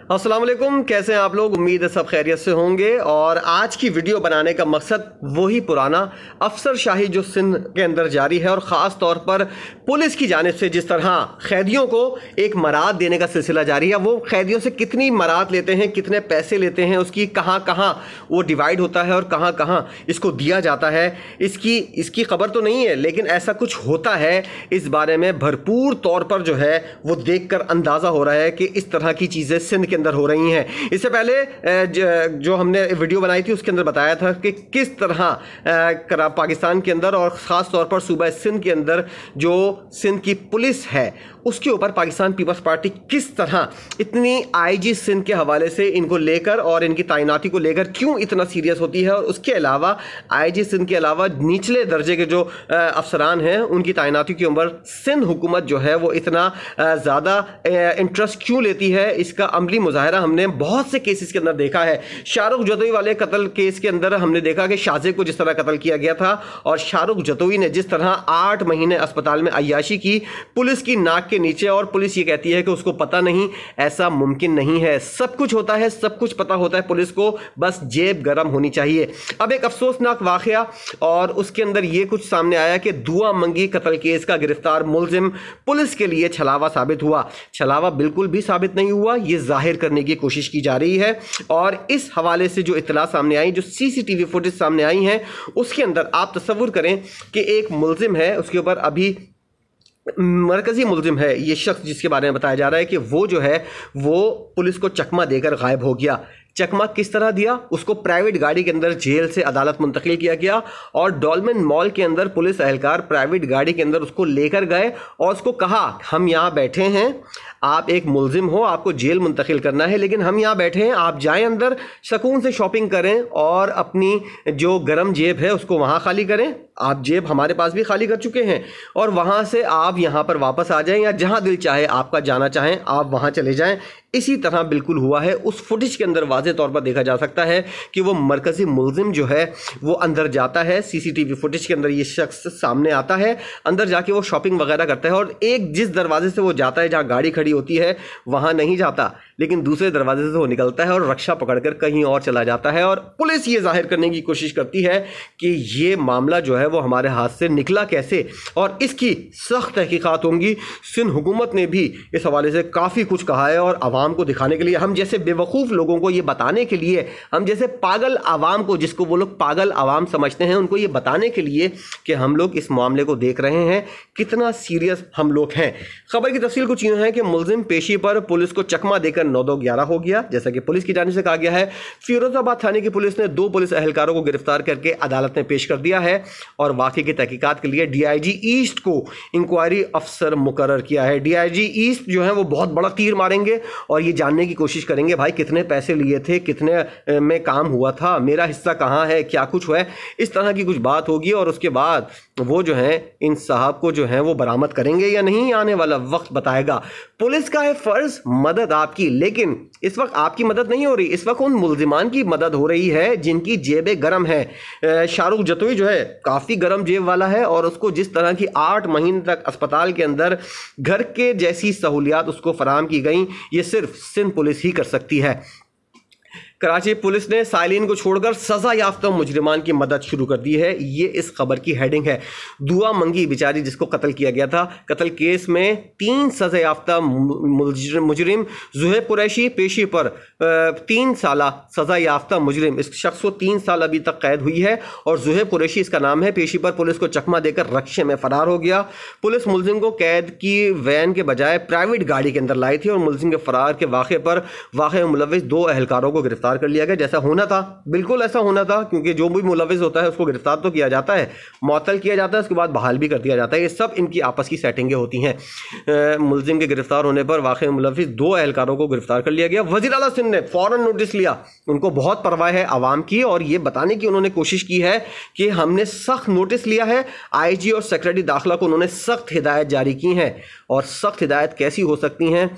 अस्सलाम वालेकुम, कैसे हैं आप लोग। उम्मीद है सब खैरियत से होंगे। और आज की वीडियो बनाने का मकसद वही पुराना अफसरशाही जो सिंध के अंदर जारी है और ख़ास तौर पर पुलिस की जानिब से जिस तरह कैदियों को एक मराद देने का सिलसिला जारी है, वो कैदियों से कितनी मराद लेते हैं, कितने पैसे लेते हैं, उसकी कहाँ कहाँ वो डिवाइड होता है और कहाँ कहाँ इसको दिया जाता है, इसकी खबर तो नहीं है, लेकिन ऐसा कुछ होता है। इस बारे में भरपूर तौर पर जो है वो देखकर अंदाज़ा हो रहा है कि इस तरह की चीज़ें सिंध के अंदर हो रही हैं। इससे पहले जो हमने वीडियो बनाई थी उसके अंदर बताया था कि किस तरह पाकिस्तान के अंदर और ख़ास तौर पर सूबा सिंध के अंदर जो सिंध की पुलिस है उसके ऊपर पाकिस्तान पीपल्स पार्टी किस तरह इतनी आईजी सिंध के हवाले से इनको लेकर और इनकी तैनाती को लेकर क्यों इतना सीरियस होती है, और उसके अलावा आईजी सिंध के अलावा निचले दर्जे के जो अफसरान हैं उनकी तैनाती के ऊपर सिंध हुकूमत जो है वो इतना ज़्यादा इंटरेस्ट क्यों लेती है। इसका अमली मुजाहरा हमने बहुत से केसेस के अंदर देखा है। शाहरुख जतोई वाले कत्ल केस के अंदर हमने देखा कि शाहजेब को जिस तरह कत्ल किया गया था और शाहरुख जतोई ने जिस तरह 8 महीने अस्पताल में अय्याशी की पुलिस की नाक के नीचे, और पुलिस ये कहती है कि उसको पता नहीं। ऐसा मुमकिन नहीं है। सब कुछ होता है, सब कुछ पता होता है पुलिस को, बस जेब गर्म होनी चाहिए। अब एक अफसोसनाक वाकया और उसके अंदर यह कुछ सामने आया कि दुआ मंगी कत्ल केस का गिरफ्तार मुलजिम पुलिस के लिए छलावा साबित हुआ। छलावा बिल्कुल भी साबित नहीं हुआ, यह जाहिर करने की कोशिश की जा रही है। और इस हवाले से जो इत्तला सामने आई, जो सीसीटीवी फुटेज सामने आई हैं, उसके अंदर आप तसव्वुर करें कि एक मुलजिम है, उसके ऊपर अभी मरकजी मुलजिम है ये शख्स जिसके बारे में बताया जा रहा है कि वो जो है वो पुलिस को चकमा देकर गायब हो गया। चकमा किस तरह दिया? उसको प्राइवेट गाड़ी के अंदर जेल से अदालत मुंतकिल किया गया और डॉल्मेन मॉल के अंदर पुलिस एहलकार प्राइवेट गाड़ी के अंदर उसको लेकर गए और उसको कहा हम यहाँ बैठे हैं, आप एक मुलजिम हो, आपको जेल मुंतकिल करना है, लेकिन हम यहाँ बैठे हैं, आप जाएं अंदर, सुकून से शॉपिंग करें और अपनी जो गरम जेब है उसको वहाँ खाली करें। आप जेब हमारे पास भी खाली कर चुके हैं और वहाँ से आप यहाँ पर वापस आ जाएं या जहाँ दिल चाहे आपका जाना चाहें आप वहाँ चले जाएं। इसी तरह बिल्कुल हुआ है। उस फुटेज के अंदर वाज़े तौर पर देखा जा सकता है कि वो मरकज़ी मुलजिम जो है वो अंदर जाता है। सीसीटीवी फुटेज के अंदर ये शख्स सामने आता है, अंदर जाके वो शॉपिंग वगैरह करता है और एक जिस दरवाजे से वो जाता है जहाँ गाड़ी खड़ी होती है वहाँ नहीं जाता, लेकिन दूसरे दरवाजे से वो निकलता है और रक्षा पकड़कर कहीं और चला जाता है। और पुलिस ये जाहिर करने की कोशिश करती है कि ये मामला जो है वो हमारे हाथ से निकला कैसे और इसकी सख्त तहकीकात होंगी। सिंध हुकूमत ने भी इस हवाले से काफ़ी कुछ कहा है और आवाम को दिखाने के लिए, हम जैसे बेवकूफ़ लोगों को ये बताने के लिए, हम जैसे पागल आवाम को, जिसको वो लोग पागल आवाम समझते हैं, उनको ये बताने के लिए कि हम लोग इस मामले को देख रहे हैं, कितना सीरियस हम लोग हैं। खबर की तफसील कुछ यूँ है कि मुलजिम पेशी पर पुलिस को चकमा देकर 9-2-11 हो गया, जैसा कि पुलिस की जानिब से कहा गया है। फिरोजाबाद थाने की पुलिस ने 2 पुलिस एहलकारों को गिरफ्तार करके अदालत में पेश कर दिया है और वाक़े की तहकीकात के लिए डीआईजी ईस्ट को इंक्वायरी अफसर मुकर्रर किया है। डीआईजी ईस्ट जो है वो बहुत बड़ा तीर मारेंगे और ये जानने की कोशिश करेंगे भाई कितने पैसे लिए थे, कितने में काम हुआ था, मेरा हिस्सा कहाँ है, क्या कुछ हुआ है, इस तरह की कुछ बात होगी। और उसके बाद वो जो है इन साहब को जो है वो बरामद करेंगे या नहीं, आने वाला वक्त बताएगा। पुलिस का है फ़र्ज मदद आपकी, लेकिन इस वक्त आपकी मदद नहीं हो रही, इस वक्त उन मुल्जिमान की मदद हो रही है जिनकी जेबें गर्म है। शाहरुख जतोई जो है काफ़ी गर्म जेब वाला है और उसको जिस तरह की 8 महीने तक अस्पताल के अंदर घर के जैसी सहूलियात उसको फराहम की गई, ये सिर्फ सिंध पुलिस ही कर सकती है। कराची पुलिस ने साइलिन को छोड़कर सज़ा याफ्ता मुजरिमान की मदद शुरू कर दी है, ये इस खबर की हेडिंग है। दुआ मंगी बेचारी जिसको कत्ल किया गया था, कत्ल केस में 3 सज़ा याफ्ता मुजरिम ज़ुहैब कुरैशी पेशी पर 3 साल सज़ा याफ्ता मुजरिम, इस शख्स को 3 साल अभी तक कैद हुई है और ज़ुहैब कुरैशी इसका नाम है। पेशी पर पुलिस को चकमा देकर रक्शे में फरार हो गया। पुलिस मुलजिम को कैद की वैन के बजाय प्राइवेट गाड़ी के अंदर लाई थी और मुलजिम के फरार के वाक़े पर वाक़े मुलविस 2 एहलकारों को गिरफ्तार कर लिया गया, जैसा होना था, बिल्कुल ऐसा होना था, क्योंकि जो भी मुलविस होता है उसको गिरफ्तार तो किया जाता है, मुअत्तल किया जाता है, उसके बाद बहाल भी कर दिया जाता है। ये सब इनकी आपस की सेटिंगें होती हैं। मुलजिम के गिरफ्तार होने पर वाक़ई मुलविस 2 एहलकारों को गिरफ्तार कर लिया गया। वज़ीर आला सिंध ने फ़ौरन नोटिस लिया, उनको बहुत परवाह है आवाम की और ये बताने की उन्होंने कोशिश की है कि हमने सख्त नोटिस लिया है। आईजी और सेक्रेटरी दाखिला को उन्होंने सख्त हिदायत जारी की हैं और सख्त हिदायत कैसी हो सकती हैं?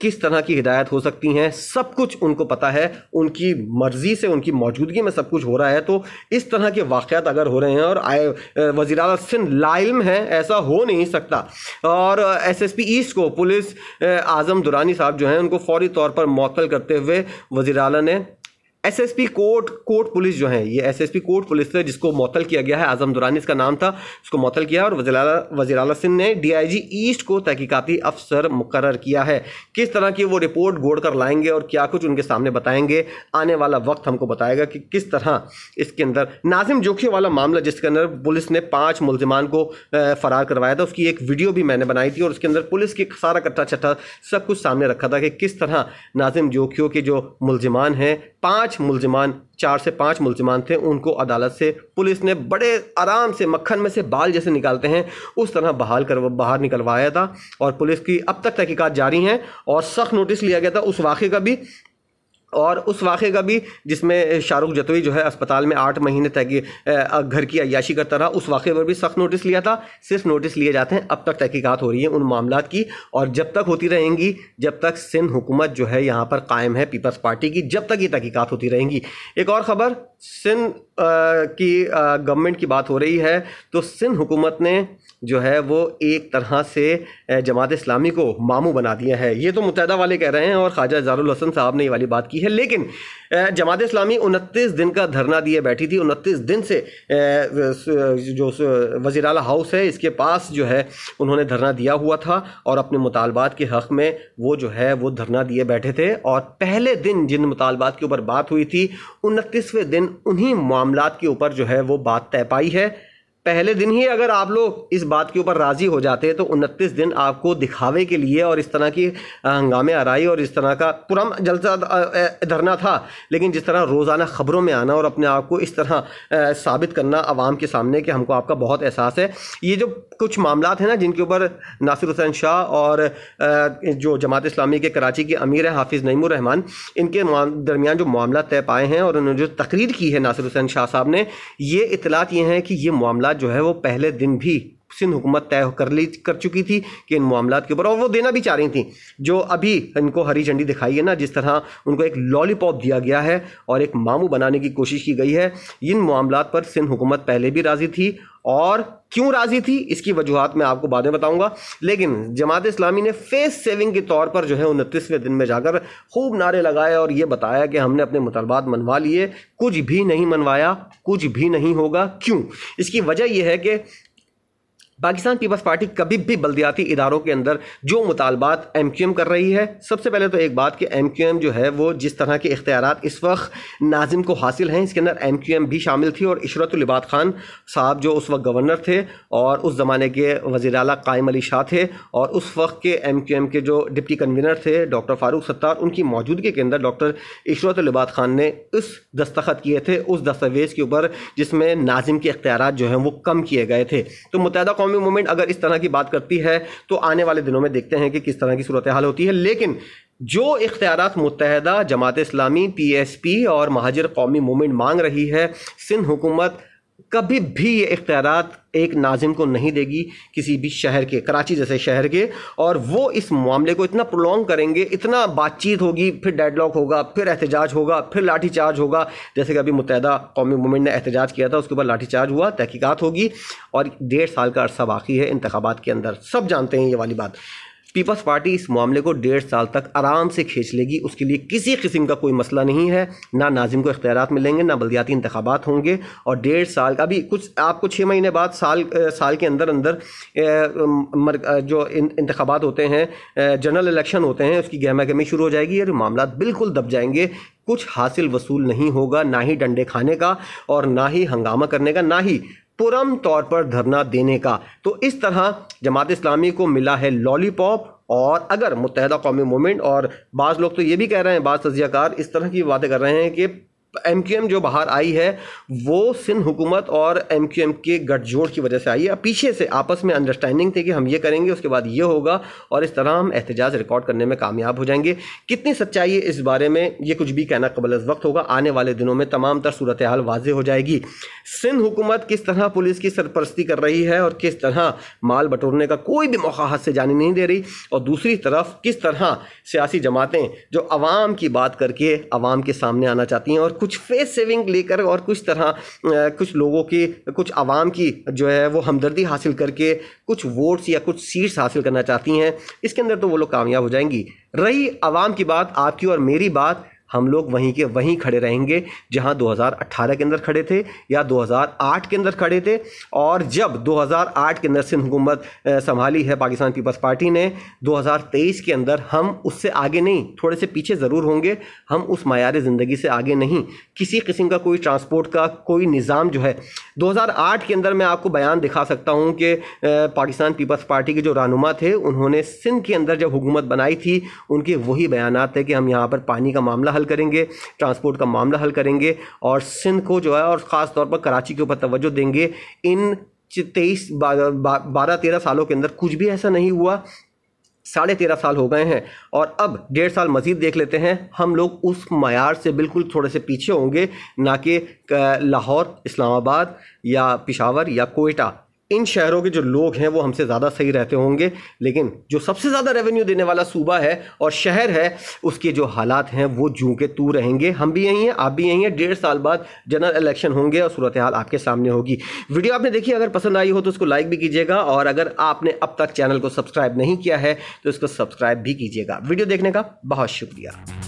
किस तरह की हिदायत हो सकती हैं, सब कुछ उनको पता है, उनकी मर्जी से उनकी मौजूदगी में सब कुछ हो रहा है। तो इस तरह के वाक़यात अगर हो रहे हैं और वज़ीर आला सिंध लाइल्म है, ऐसा हो नहीं सकता। और एसएसपी ईस्ट को पुलिस आज़म दुरानी साहब जो हैं उनको फौरी तौर पर मुअत्तल करते हुए वज़ीर आला ने एसएसपी कोर्ट पुलिस जो है, ये एसएसपी कोर्ट पुलिस है जिसको मुअत्तल किया गया है, आज़म दुरानी इसका नाम था, उसको मुअत्तल किया और वज़ीर आला सिंध ने डीआईजी ईस्ट को तहकीकाती अफसर मुकर्रर किया है। किस तरह की वो रिपोर्ट गोड़ कर लाएंगे और क्या कुछ उनके सामने बताएंगे, आने वाला वक्त हमको बताएगा कि किस तरह इसके अंदर नाजिम जोखियों वाला मामला जिसके अंदर पुलिस ने 5 मुल्जिमान को फ़रार करवाया था, उसकी एक वीडियो भी मैंने बनाई थी और उसके अंदर पुलिस की सारा कट्टा चट्टा सब कुछ सामने रखा था कि किस तरह नाजिम जोखियों के जो मुल्जिमान हैं, 4 से 5 मुल्जिमान थे, उनको अदालत से पुलिस ने बड़े आराम से मक्खन में से बाल जैसे निकालते हैं उस तरह बाहर निकलवाया था। और पुलिस की अब तक तहकीकात जारी हैं और सख्त नोटिस लिया गया था उस वाक़े का भी जिसमें शाहरुख जतोई जो है अस्पताल में 8 महीने तक घर की अय्याशी करता रहा, उस वाक़े पर भी सख्त नोटिस लिया था। सिर्फ नोटिस लिए जाते हैं, अब तक तहकीकात हो रही है उन मामलात की और जब तक होती रहेंगी, जब तक सिंध हुकूमत जो है यहाँ पर कायम है पीपल्स पार्टी की, जब तक ये तहकीकात होती रहेंगी। एक और ख़बर, सिंध की गवर्नमेंट की बात हो रही है तो सिंध हुकूमत ने जो है वो एक तरह से जमात इस्लामी को मामू बना दिया है। ये तो मुत्तहदा वाले कह रहे हैं और ख्वाजा ज़ारुल हसन साहब ने ये वाली बात की है, लेकिन जमात इस्लामी 29 दिन का धरना दिए बैठी थी। 29 दिन से जो वज़ीर आला हाउस है इसके पास जो है उन्होंने धरना दिया हुआ था और अपने मुतालबात के हक़ में वो जो है वो धरना दिए बैठे थे। और पहले दिन जिन मुतालबात के ऊपर बात हुई थी, 29वें दिन उन्हीं मामलात के ऊपर जो है वो बात तय पाई है। पहले दिन ही अगर आप लोग इस बात के ऊपर राज़ी हो जाते हैं तो 29 दिन आपको दिखावे के लिए और इस तरह की हंगामे आराई और इस तरह का पूरा जलसा धरना था, लेकिन जिस तरह रोज़ाना ख़बरों में आना और अपने आप को इस तरह साबित करना आवाम के सामने कि हमको आपका बहुत एहसास है। ये जो कुछ मामलात हैं ना जिनके ऊपर नासिर हुसैन शाह और जो जमात इस्लामी के कराची के अमीर हैं हाफिज़ नईमुर रहमान, इनके दरमियान जो मामला तय पाए हैं और उन्होंने जो तकरीर की है नासिर हुसैन शाह साहब ने, ये इतलात ये हैं कि ये मामला जो है वो पहले दिन भी सिंध हुकूमत तय कर चुकी थी कि इन मामलात के ऊपर, और वो देना भी चाह रही थी। जो अभी इनको हरी झंडी दिखाई है ना, जिस तरह उनको एक लॉलीपॉप दिया गया है और एक मामू बनाने की कोशिश की गई है, इन मामलात पर सिंध हुकूमत पहले भी राज़ी थी। और क्यों राज़ी थी इसकी वजूहात मैं आपको बाद में बताऊंगा, लेकिन जमात इस्लामी ने फेस सेविंग के तौर पर जो है 29वें दिन में जाकर खूब नारे लगाए और ये बताया कि हमने अपने मुतालबात मनवा लिए। कुछ भी नहीं मनवाया, कुछ भी नहीं होगा। क्यों? इसकी वजह यह है कि पाकिस्तान पीपल्स पार्टी कभी भी बल्दियाती इदारों के अंदर जो मुतालबात एमक्यूएम कर रही है, सबसे पहले तो एक बात कि एमक्यूएम जो है वो जिस तरह के इख्तियारात इस वक्त नाजिम को हासिल हैं, इसके अंदर एमक्यूएम भी शामिल थी। और इशरतुल इबाद खान साहब जो उस वक्त गवर्नर थे और उस ज़माने के वज़ीर आला कायम अली शाह थे और उस वक्त के एमक्यूएम के जो डिप्टी कन्वीनर थे डॉक्टर फारूक सत्तार, उनकी मौजूदगी के अंदर डॉक्टर इशरतुल इबाद खान ने उस दस्तखत किए थे उस दस्तावेज़ के ऊपर जिसमें नाजिम के इख्तियारात जो हैं वो कम किए गए थे। तो मुत्तहदा कौमी मूवमेंट अगर इस तरह की बात करती है तो आने वाले दिनों में देखते हैं कि किस तरह की सूरत हाल होती है। लेकिन जो इख्तियारात मुत्तहदा जमात इस्लामी, पीएसपी और महाजिर कौमी मूवमेंट मांग रही है, सिंध हुकूमत कभी भी ये इख्तियारात एक नाजिम को नहीं देगी, किसी भी शहर के, कराची जैसे शहर के। और वो इस मामले को इतना प्रोलॉन्ग करेंगे, इतना बातचीत होगी, फिर डेडलॉक होगा, फिर एहतजाज होगा, फिर लाठीचार्ज होगा। जैसे कि अभी मुत्तहदा कौमी मूवमेंट ने एहतजाज किया था, उसके ऊपर लाठीचार्ज हुआ, तहकीकात होगी और 1.5 साल का अरसा बाकी है इंतखाबात के अंदर। सब जानते हैं ये वाली बात। पीपल्स पार्टी इस मामले को 1.5 साल तक आराम से खींच लेगी, उसके लिए किसी किस्म का कोई मसला नहीं है। ना नाजिम को इख्तियारात मिलेंगे, ना बल्दियाती इंतखाबात होंगे। और 1.5 साल का भी कुछ आपको 6 महीने बाद साल के अंदर जो इंतखाबात होते हैं, जनरल इलेक्शन होते हैं, उसकी गहमा गहमी शुरू हो जाएगी और मामला बिल्कुल दब जाएंगे। कुछ हासिल वसूल नहीं होगा, ना ही डंडे खाने का और ना ही हंगामा करने का, ना ही पुरम तौर पर धरना देने का। तो इस तरह जमात इस्लामी को मिला है लॉलीपॉप। और अगर मुत्तहदा कौमी मूवमेंट और बाज़ लोग तो ये भी कह रहे हैं, बाज़ तजियाकार इस तरह की बातें कर रहे हैं कि MQM जो बाहर आई है वो सिंध हुकूमत और MQM के गठजोड़ की वजह से आई है। पीछे से आपस में अंडरस्टैंडिंग थी कि हम ये करेंगे, उसके बाद ये होगा और इस तरह हम एहतजाज रिकॉर्ड करने में कामयाब हो जाएंगे। कितनी सच्चाई है इस बारे में ये कुछ भी कहना कबल अज़ वक्त होगा। आने वाले दिनों में तमाम तर सूरत हाल वाज़ेह हो जाएगी। सिंध हुकूमत किस तरह पुलिस की सरपरस्ती कर रही है और किस तरह माल बटोरने का कोई भी मौका हाथ से जाने नहीं दे रही, और दूसरी तरफ किस तरह सियासी जमातें जो अवाम की बात करके अवाम के सामने आना चाहती हैं और कुछ फेस सेविंग लेकर और कुछ तरह कुछ लोगों की, कुछ अवाम की जो है वो हमदर्दी हासिल करके कुछ वोट्स या कुछ सीट्स हासिल करना चाहती हैं। इसके अंदर तो वो लोग कामयाब हो जाएंगी। रही अवाम की बात, आपकी और मेरी बात, हम लोग वहीं के वहीं खड़े रहेंगे जहां 2018 के अंदर खड़े थे या 2008 के अंदर खड़े थे। और जब 2008 के अंदर सिंध हुकूमत संभाली है पाकिस्तान पीपल्स पार्टी ने, 2023 के अंदर हम उससे आगे नहीं, थोड़े से पीछे ज़रूर होंगे। हम उस मायार ज़िंदगी से आगे नहीं। किसी किस्म का कोई ट्रांसपोर्ट का कोई निज़ाम जो है 2008 के अंदर मैं आपको बयान दिखा सकता हूँ कि पाकिस्तान पीपल्स पार्टी के जो रहनुमा थे उन्होंने सिंध के अंदर जब हुकूमत बनाई थी उनके वही बयानात थे कि हम यहाँ पर पानी का मामला हल करेंगे, ट्रांसपोर्ट का मामला हल करेंगे और सिंध को जो है और ख़ास तौर पर कराची के ऊपर तवज्जो देंगे। इन 12-13 सालों के अंदर कुछ भी ऐसा नहीं हुआ। 13.5 साल हो गए हैं और अब 1.5 साल मजीद देख लेते हैं। हम लोग उस मयार से बिल्कुल थोड़े से पीछे होंगे, ना कि लाहौर, इस्लामाबाद या पेशावर या कोयटा, इन शहरों के जो लोग हैं वो हमसे ज़्यादा सही रहते होंगे। लेकिन जो सबसे ज़्यादा रेवेन्यू देने वाला सूबा है और शहर है, उसके जो हालात हैं वो जूं के तू रहेंगे। हम भी यहीं हैं, आप भी यहीं हैं। 1.5 साल बाद जनरल इलेक्शन होंगे और सूरत हाल आपके सामने होगी। वीडियो आपने देखी, अगर पसंद आई हो तो उसको लाइक भी कीजिएगा और अगर आपने अब तक चैनल को सब्सक्राइब नहीं किया है तो इसको सब्सक्राइब भी कीजिएगा। वीडियो देखने का बहुत शुक्रिया।